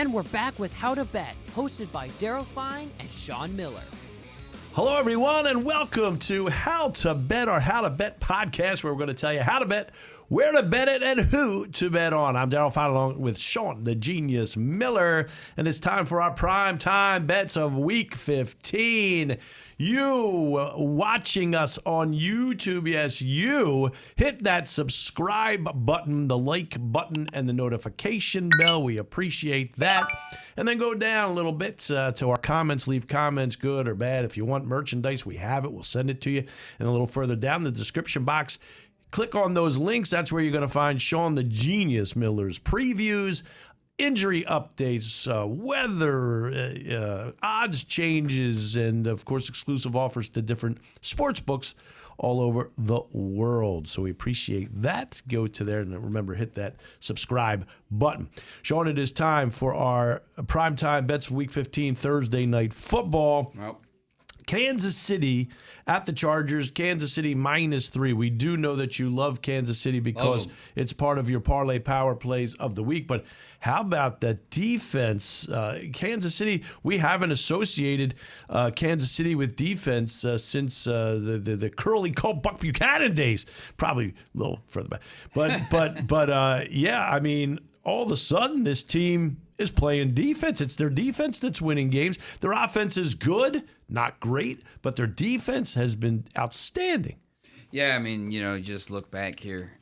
And we're back with How to Bet, hosted by Daryl Sean and Sean Miller. Hello, everyone, and welcome to How to Bet, our How to Bet podcast, where we're going to tell you how to bet, where to bet it, and who to bet on. I'm Daryl Sean, along with Sean, the genius Miller, and it's time for our prime time bets of Week 15. You watching us on YouTube, yes, you hit that subscribe button, the like button, and the notification bell. We appreciate that. And then go down a little bit to our comments. Leave comments, good or bad. If you want merchandise, we have it. We'll send it to you. And a little further down the description box, click on those links. That's where you're going to find Sean the Genius Miller's previews, injury updates, weather, odds changes, and, of course, exclusive offers to different sports books all over the world. So we appreciate that. Go to there and remember, hit that subscribe button. Sean, it is time for our primetime bets for Week 15, Thursday Night Football. Well, Kansas City at the Chargers. Kansas City -3. We do know that you love Kansas City because it's part of your parlay power plays of the week. But how about that defense? Kansas City, we haven't associated Kansas City with defense since the Curly Colt Buck Buchanan days. Probably a little further back. But yeah, I mean, all of a sudden this team is playing defense. It's their defense that's winning games. Their offense is good, not great, but their defense has been outstanding. yeah, I mean, just look back here.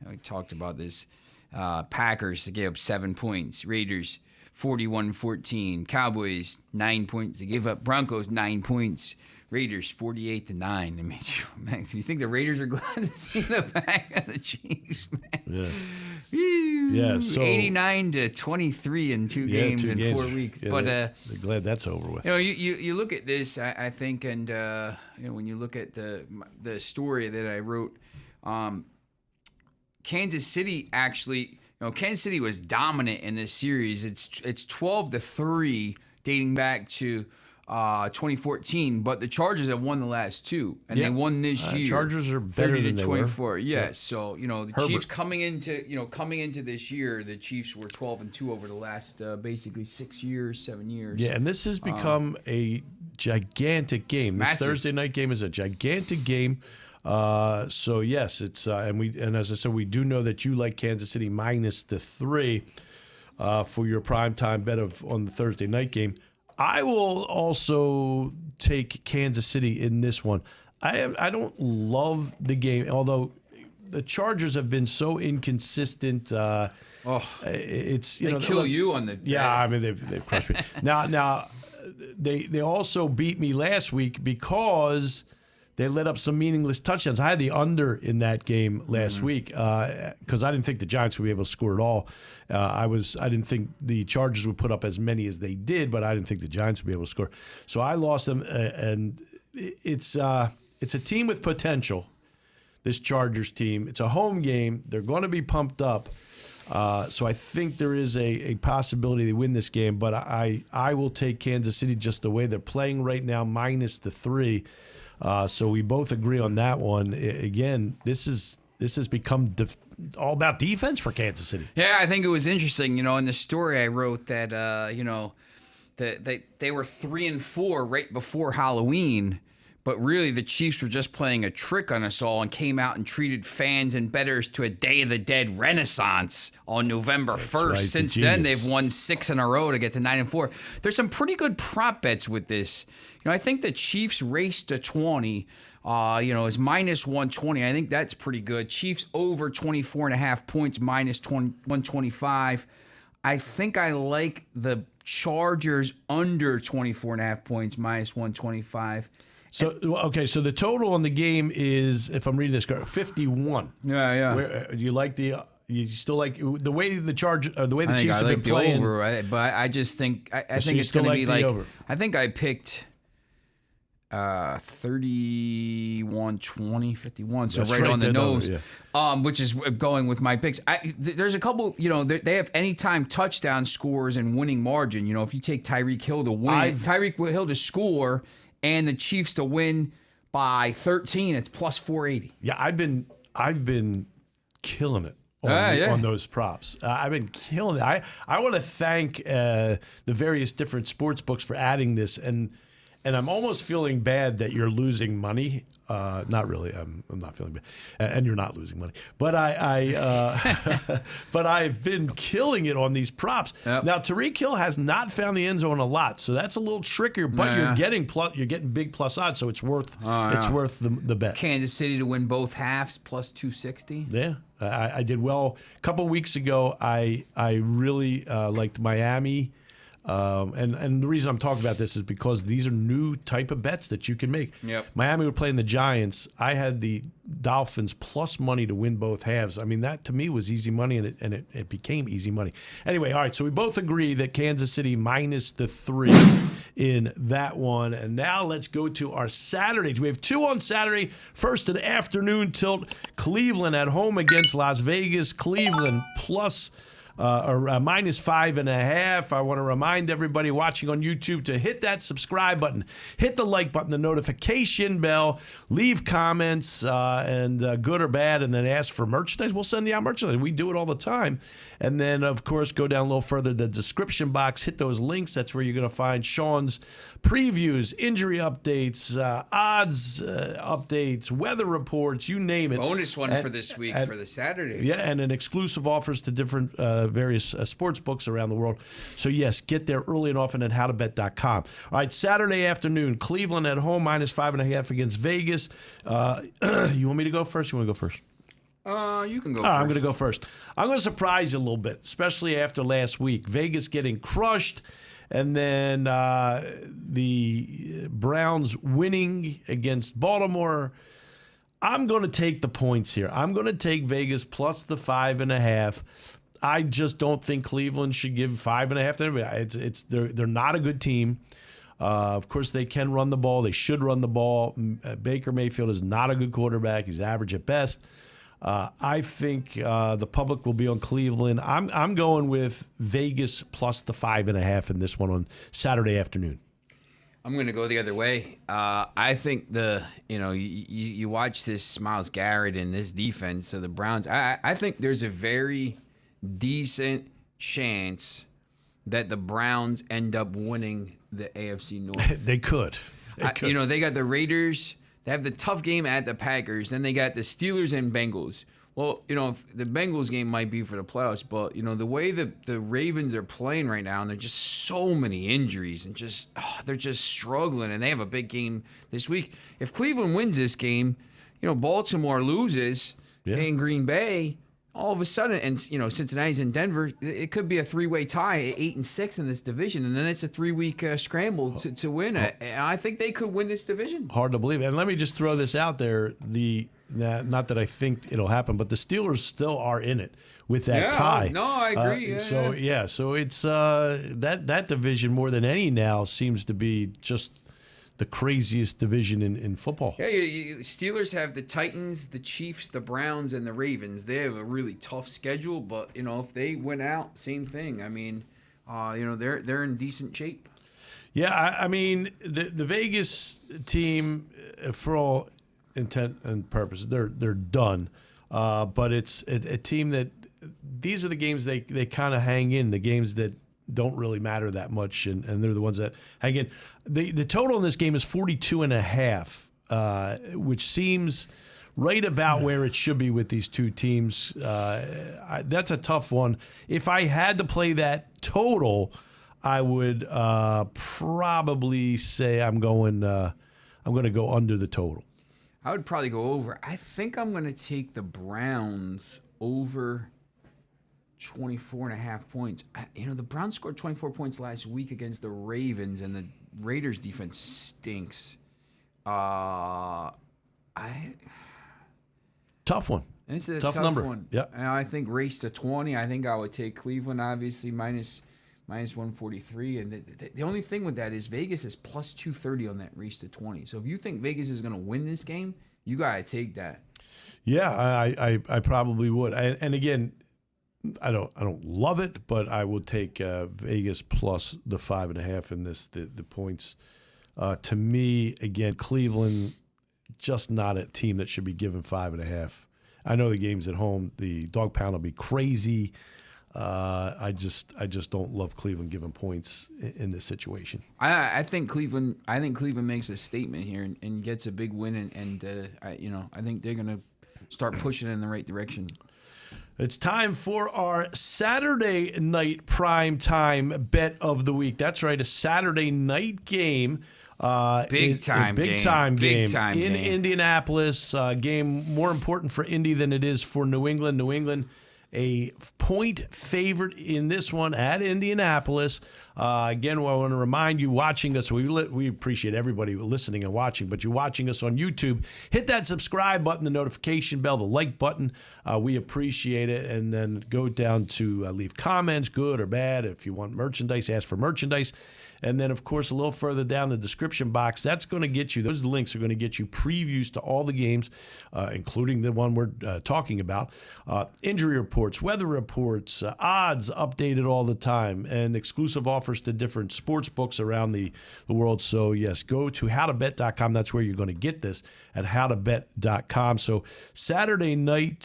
We talked about this. Packers, they gave up 7 points. Raiders, 41-14. Cowboys, 9 points. They gave up Broncos, 9 points. Raiders, 48-9. I mean, man, so you think the Raiders are glad to see the back of the Chiefs, man? Yeah. Yeah, so 89-23 in two games in 4 weeks. Yeah, But they're glad that's over with. you look at this, I think, and when you look at the story that I wrote, Kansas City actually, Kansas City was dominant in this series. It's 12-3 dating back to 2014, but the Chargers have won the last two, and they won this year. Chargers are better than 30-24. they were. Yeah, so the Herbert. Chiefs coming into this year, the Chiefs were 12-2 over the last basically 7 years. Yeah, and this has become a gigantic game. This Massive. Thursday night game is a gigantic game. So yes, it's and as I said, we do know that you like Kansas City -3 for your primetime bet on the Thursday night game. I will also take Kansas City in this one. I don't love the game, although the Chargers have been so inconsistent. It's They kill you on the yeah. I mean they've crushed me. Now they also beat me last week because they let up some meaningless touchdowns. I had the under in that game last week because I didn't think the Giants would be able to score at all. I didn't think the Chargers would put up as many as they did, but I didn't think the Giants would be able to score. So I lost them, and it's a team with potential. This Chargers team. It's a home game. They're going to be pumped up. So I think there is a possibility they win this game, but I will take Kansas City just the way they're playing right now, -3. So we both agree on that one. Again, this has become all about defense for Kansas City. Yeah, I think it was interesting. In the story I wrote that that they were 3-4 right before Halloween, but really the Chiefs were just playing a trick on us all and came out and treated fans and bettors to a Day of the Dead renaissance on November 1st. Right, Since then, they've won 6 in a row to get to 9-4. There's some pretty good prop bets with this. I think the Chiefs race to 20, is -120. I think that's pretty good. Chiefs over 24.5 points, -125. I think I like the Chargers under 24.5 points, -125. So so the total on the game is, if I'm reading this correct, 51. Yeah. Do you like you still like the way the Chiefs have been the playing? Over, but I just think I So think you it's still going to be like the like over? I think I picked 31-20, 51, so That's right on the that nose, number, yeah. which is going with my picks. There's a couple, they have anytime touchdown scores and winning margin. If you take Tyreek Hill to win, Tyreek Hill to score, and the Chiefs to win by 13, it's +480. Yeah, I've been killing it on those props. I've been killing it. I want to thank the various different sports books for adding this, and I'm almost feeling bad that you're losing money. Not really. I'm not feeling bad, and you're not losing money. But but I've been killing it on these props. Yep. Now Tyreek Hill has not found the end zone a lot, so that's a little trickier. But you're getting big plus odds, so it's worth worth the bet. Kansas City to win both halves plus 260. Yeah. I did well a couple of weeks ago. I really liked Miami. And the reason I'm talking about this is because these are new type of bets that you can make. Yep. Miami were playing the Giants. I had the Dolphins plus money to win both halves. I mean, that to me was easy money, and it became easy money. Anyway, all right, so we both agree that Kansas City minus the 3 in that one. And now let's go to our Saturdays. We have 2 on Saturday. First, an afternoon tilt. Cleveland at home against Las Vegas. Cleveland plus minus 5.5. I want to remind everybody watching on YouTube to hit that subscribe button, hit the like button, the notification bell, leave comments, and good or bad, and then ask for merchandise. We'll send you out merchandise. We do it all the time. And then, of course, go down a little further, the description box, hit those links. That's where you're going to find Sean's previews, injury updates, odds updates, weather reports, you name it. Bonus one for this week for the Saturdays. Yeah, and an exclusive offers to different various sports books around the world. So, yes, get there early and often at HowToBet.com. All right, Saturday afternoon, Cleveland at home, minus 5.5 against Vegas. You want me to go first? You want to go first? You can go first. I'm going to go first. I'm going to surprise you a little bit, especially after last week. Vegas getting crushed, and then the Browns winning against Baltimore. I'm going to take the points here. I'm going to take Vegas plus the 5.5. I just don't think Cleveland should give 5.5 to anybody. They're not a good team. Of course, they can run the ball. They should run the ball. Baker Mayfield is not a good quarterback. He's average at best. I think the public will be on Cleveland. I'm going with Vegas plus the 5.5 in this one on Saturday afternoon. I'm going to go the other way. I think you watch this Myles Garrett and this defense of the Browns. I think there's a very decent chance that the Browns end up winning the AFC North. They could. They got the Raiders. They have the tough game at the Packers. Then they got the Steelers and Bengals. Well, if the Bengals game might be for the playoffs, but, the way that the Ravens are playing right now, and there's just so many injuries, and they're just struggling, and they have a big game this week. If Cleveland wins this game, Baltimore loses in Green Bay, all of a sudden, and Cincinnati's in Denver, it could be a 3-way tie at 8-6 in this division, and then it's a 3-week scramble to win it. And I think they could win this division. Hard to believe. And let me just throw this out there: not that I think it'll happen, but the Steelers still are in it with that tie. No, I agree. So it's that division more than any now seems to be just the craziest division in football. Yeah, Steelers have the Titans, the Chiefs, the Browns, and the Ravens. They have a really tough schedule, but if they win out, same thing. I mean, they're in decent shape. Yeah, I mean the Vegas team, for all intent and purpose, they're done. But it's a team that these are the games they kind of hang in, the games that don't really matter that much, and they're the ones that hang in. The total in this game is 42.5, which seems right about where it should be with these two teams. That's a tough one. If I had to play that total, I would probably say I'm going to go under the total. I would probably go over. I think I'm going to take the Browns over 24.5 points. The Browns scored 24 points last week against the Ravens, and the Raiders' defense stinks. Tough one. It's a tough tough number. one. Yeah. I think race to 20. I think I would take Cleveland, obviously, minus 143. And the only thing with that is Vegas is plus 230 on that race to 20. So if you think Vegas is going to win this game, you got to take that. Yeah, I probably would. And again, I don't love it, but I will take Vegas plus the 5.5 in this the points. To me, again, Cleveland just not a team that should be given 5.5. I know the game's at home. The dog pound will be crazy. I just don't love Cleveland giving points in this situation. I think Cleveland makes a statement here and gets a big win, and I think they're gonna start pushing in the right direction. It's time for our Saturday night prime time bet of the week. That's right, a Saturday night game. Big time game in Indianapolis. Game more important for Indy than it is for New England. New England, a point favorite in this one at Indianapolis. Again, I want to remind you watching us, we appreciate everybody listening and watching, but you're watching us on YouTube, hit that subscribe button, the notification bell, the like button. We appreciate it. And then go down to leave comments, good or bad. If you want merchandise, ask for merchandise. And then, of course, a little further down the description box, that's going to get you, those links are going to get you previews to all the games, including the one we're talking about, injury reports, weather reports, odds updated all the time, and exclusive offers to different sports books around the world. So, yes, go to howtobet.com. That's where you're going to get this, at howtobet.com. So, Saturday night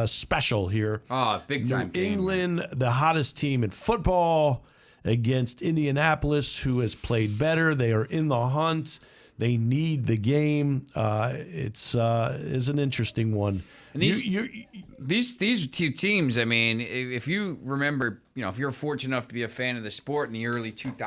special here. Oh, big time New England, the hottest team in football, against Indianapolis, who has played better. They are in the hunt. They need the game. It's an interesting one. And these two teams, I mean, if you remember, if you're fortunate enough to be a fan of the sport in the early 2000s,